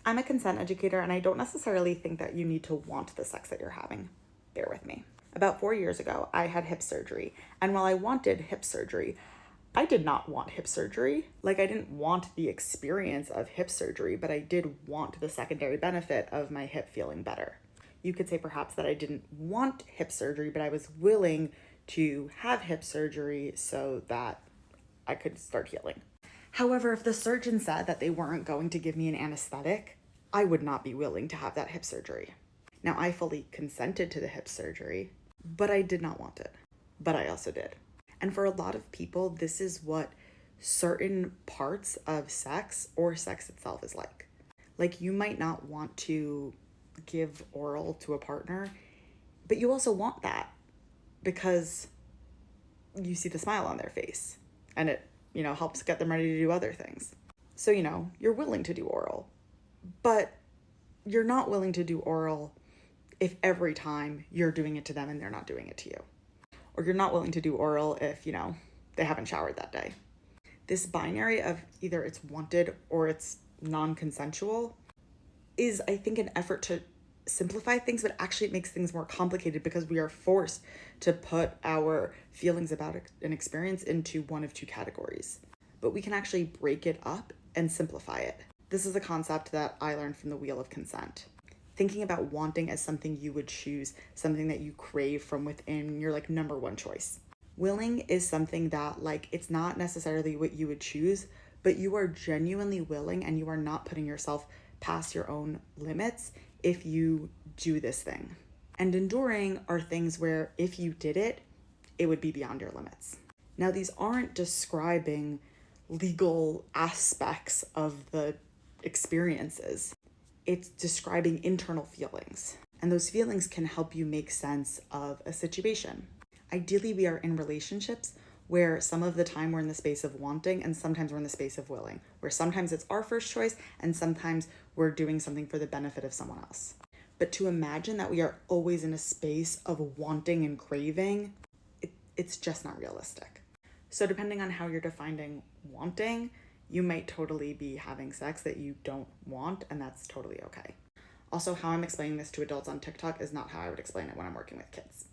I'm a consent educator, and I don't necessarily think that you need to want the sex that you're having. Bear with me. About 4 years ago, I had hip surgery, and while I wanted hip surgery, I did not want hip surgery. Like, I didn't want the experience of hip surgery, but I did want the secondary benefit of my hip feeling better. You could say perhaps that I didn't want hip surgery, but I was willing to have hip surgery so that I could start healing. However, if the surgeon said that they weren't going to give me an anesthetic, I would not be willing to have that hip surgery. Now, I fully consented to the hip surgery, but I did not want it. But I also did. And for a lot of people, this is what certain parts of sex or sex itself is like. Like, you might not want to give oral to a partner, but you also want that because you see the smile on their face and it, helps get them ready to do other things. So, you're willing to do oral, but you're not willing to do oral if every time you're doing it to them and they're not doing it to you. Or you're not willing to do oral if, they haven't showered that day. This binary of either it's wanted or it's non-consensual is, I think, an effort to simplify things, but actually it makes things more complicated because we are forced to put our feelings about an experience into one of two categories. But we can actually break it up and simplify it. This is a concept that I learned from the Wheel of Consent. Thinking about wanting as something you would choose, something that you crave from within your number one choice. Willing is something that it's not necessarily what you would choose, but you are genuinely willing and you are not putting yourself past your own limits if you do this thing. And enduring are things where if you did it, it would be beyond your limits. Now, these aren't describing legal aspects of the experiences. It's describing internal feelings. And those feelings can help you make sense of a situation. Ideally, we are in relationships where some of the time we're in the space of wanting and sometimes we're in the space of willing, where sometimes it's our first choice and sometimes we're doing something for the benefit of someone else. But to imagine that we are always in a space of wanting and craving, it's just not realistic. So depending on how you're defining wanting, you might totally be having sex that you don't want, and that's totally okay. Also, how I'm explaining this to adults on TikTok is not how I would explain it when I'm working with kids.